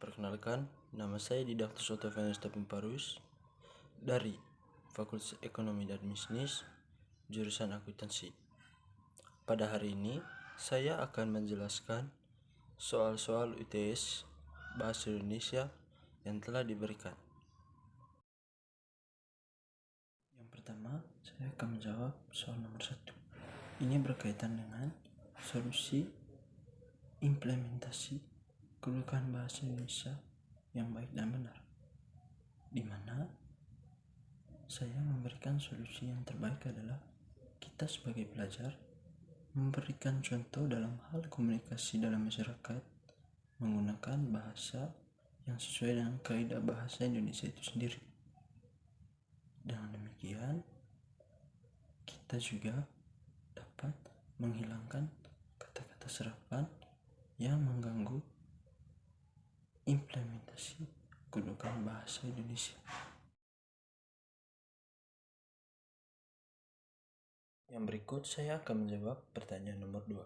Perkenalkan, nama saya Didaktus Otavianus Tapimparus dari Fakultas Ekonomi dan Bisnis, jurusan akuntansi. Pada hari ini, saya akan menjelaskan soal-soal UTS Bahasa Indonesia yang telah diberikan. Yang pertama, saya akan menjawab soal nomor 1. Ini berkaitan dengan solusi implementasi kedudukan bahasa Indonesia yang baik dan benar, di mana saya memberikan solusi yang terbaik adalah kita sebagai pelajar memberikan contoh dalam hal komunikasi dalam masyarakat menggunakan bahasa yang sesuai dengan kaidah bahasa Indonesia itu sendiri. Dengan demikian, kita juga dapat menghilangkan kata-kata serapan yang mengganggu implementasi kedudukan bahasa Indonesia. Yang berikut saya akan menjawab pertanyaan nomor 2.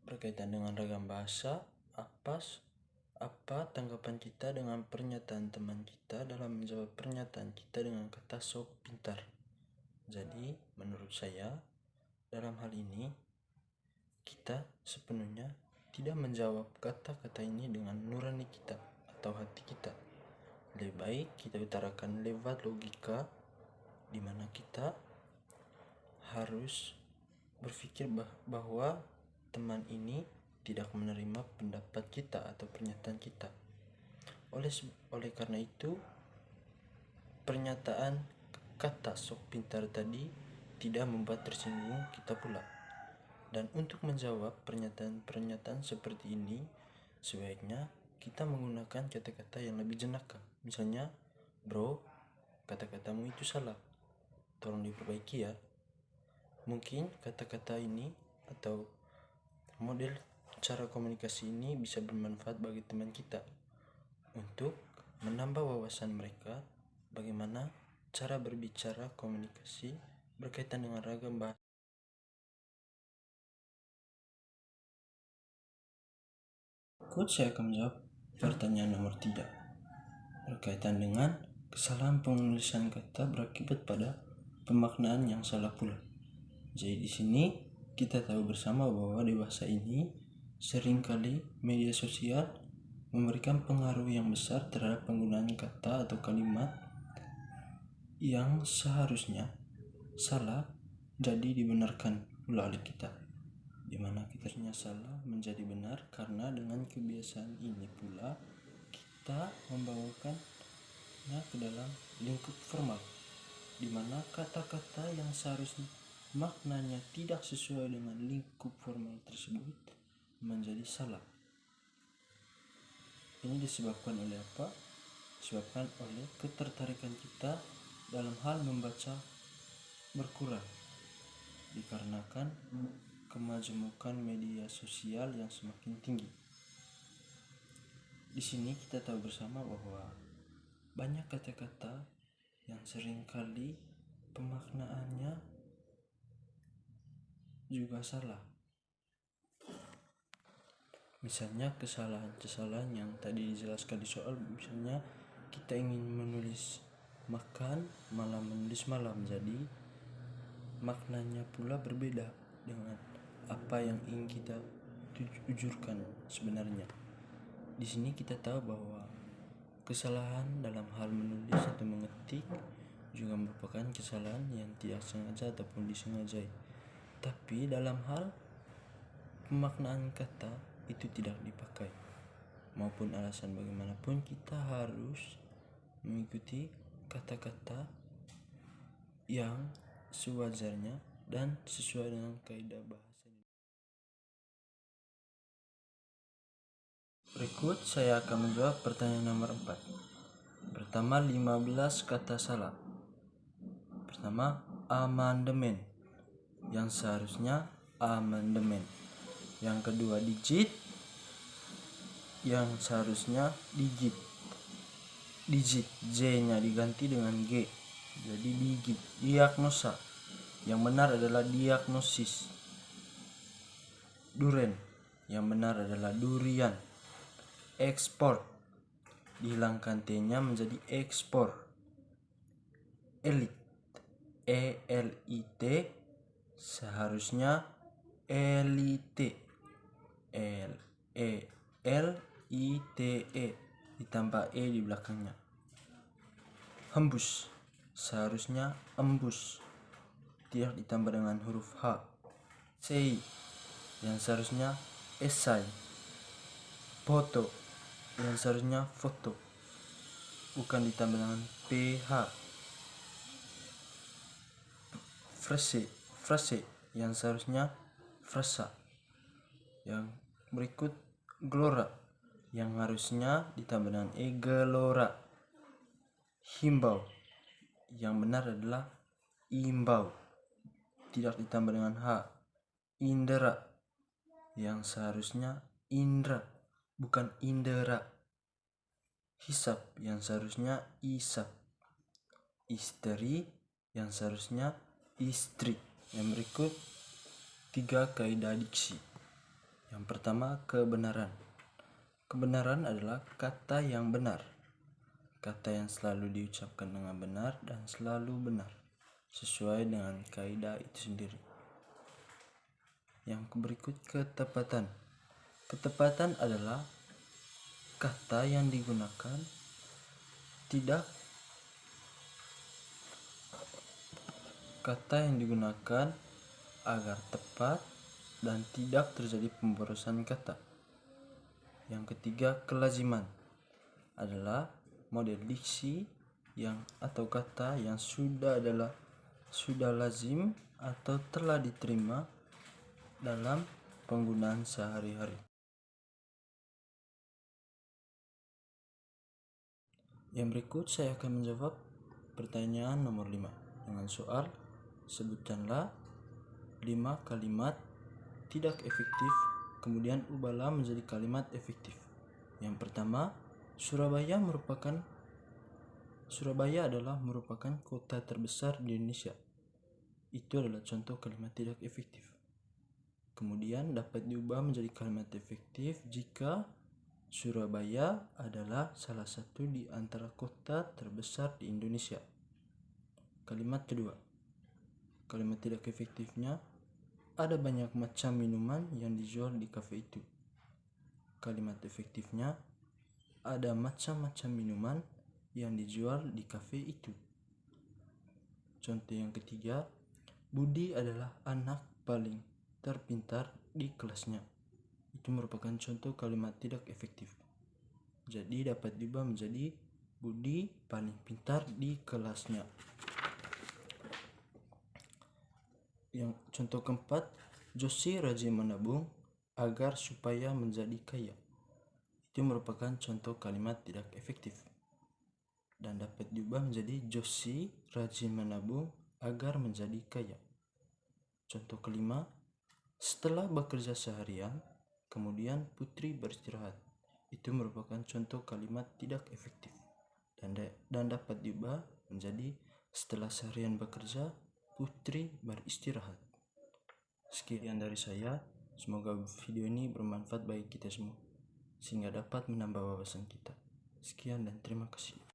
Berkaitan dengan ragam bahasa, apa tanggapan kita dengan pernyataan teman kita dalam menjawab pernyataan kita dengan kata sok pintar? Jadi, menurut saya, dalam hal ini, kita sepenuhnya tidak menjawab kata-kata ini dengan nurani kita atau hati kita. Lebih baik kita utarakan lewat logika, di mana kita harus berpikir bahwa teman ini tidak menerima pendapat kita atau pernyataan kita. Oleh karena itu, pernyataan kata sok pintar tadi tidak membuat tersinggung kita pula. Dan untuk menjawab pernyataan seperti ini, sebaiknya kita menggunakan kata-kata yang lebih jenaka. Misalnya, bro, kata-katamu itu salah, tolong diperbaiki ya. Mungkin kata-kata ini atau model cara komunikasi ini bisa bermanfaat bagi teman kita untuk menambah wawasan mereka bagaimana cara berbicara komunikasi berkaitan dengan ragam bahasa. Saya akan menjawab pertanyaan nomor 3 berkaitan dengan kesalahan penulisan kata berakibat pada pemaknaan yang salah pula. Jadi di sini kita tahu bersama bahwa di bahasa ini seringkali media sosial memberikan pengaruh yang besar terhadap penggunaan kata atau kalimat yang seharusnya salah jadi dibenarkan pula oleh kita, di mana kita salah menjadi benar karena dengan kebiasaan ini pula kita membawakannya ke dalam lingkup formal, di mana kata-kata yang seharusnya maknanya tidak sesuai dengan lingkup formal tersebut menjadi salah. Ini disebabkan oleh apa? Disebabkan oleh ketertarikan kita dalam hal membaca berkurang, dikarenakan kemajemukan media sosial yang semakin tinggi. Di sini kita tahu bersama bahwa banyak kata-kata yang seringkali pemaknaannya juga salah. Misalnya kesalahan-kesalahan yang tadi dijelaskan di soal, misalnya kita ingin menulis makan malah menulis malam, jadi maknanya pula berbeda dengan apa yang ingin kita tujukan sebenarnya. Di sini kita tahu bahwa kesalahan dalam hal menulis atau mengetik juga merupakan kesalahan yang tidak sengaja ataupun disengajai. Tapi dalam hal pemaknaan kata itu tidak dipakai. Maupun alasan bagaimanapun, kita harus mengikuti kata-kata yang sewajarnya dan sesuai dengan kaidah bahasa. Berikut saya akan menjawab pertanyaan nomor 4. Pertama, 15 kata salah. Pertama, amandemen, yang seharusnya amandemen. Yang kedua, digit, yang seharusnya digit. Digit, J-nya diganti dengan G, jadi digit. Diagnosa, yang benar adalah diagnosis. Duren, yang benar adalah durian. Ekspor, dihilangkan T-nya menjadi ekspor. Elit, ELIT, seharusnya elite, LELITE, ditambah E di belakangnya. Hembus, seharusnya embus, tidak ditambah dengan huruf H. CI, yang seharusnya esai. Foto, yang seharusnya foto, bukan ditambah dengan PH. Frase, yang seharusnya frasa. Yang berikut gelora, yang harusnya ditambah dengan E, gelora. Himbau, yang benar adalah imbau, tidak ditambah dengan H. Indera, yang seharusnya indra, bukan indera. Hisap, yang seharusnya isap. Istri, yang seharusnya istri. Yang berikut 3 kaidah diksi. Yang pertama, kebenaran. Kebenaran adalah kata yang benar, kata yang selalu diucapkan dengan benar dan selalu benar sesuai dengan kaidah itu sendiri. Yang berikut, ketepatan. Ketepatan adalah kata yang digunakan agar tepat dan tidak terjadi pemborosan kata. Yang ketiga, kelaziman adalah model diksi atau kata yang sudah lazim atau telah diterima dalam penggunaan sehari-hari. Yang berikut saya akan menjawab pertanyaan nomor 5 dengan soal sebutkanlah 5 kalimat tidak efektif, kemudian ubahlah menjadi kalimat efektif. Yang pertama, Surabaya adalah merupakan kota terbesar di Indonesia. Itu adalah contoh kalimat tidak efektif. Kemudian dapat diubah menjadi kalimat efektif jika Surabaya adalah salah satu di antara kota terbesar di Indonesia. Kalimat kedua, kalimat tidak efektifnya, ada banyak macam minuman yang dijual di kafe itu. Kalimat efektifnya, ada macam-macam minuman yang dijual di kafe itu. Contoh yang ketiga, Budi adalah anak paling terpintar di kelasnya. Itu merupakan contoh kalimat tidak efektif. Jadi dapat diubah menjadi Budi paling pintar di kelasnya. Yang contoh keempat, Josie rajin menabung agar supaya menjadi kaya. Itu merupakan contoh kalimat tidak efektif dan dapat diubah menjadi Josie rajin menabung agar menjadi kaya. Contoh kelima, setelah bekerja seharian, kemudian Putri beristirahat. Itu merupakan contoh kalimat tidak efektif dan dapat diubah menjadi setelah seharian bekerja, Putri beristirahat. Sekian dari saya. Semoga video ini bermanfaat bagi kita semua sehingga dapat menambah wawasan kita. Sekian dan terima kasih.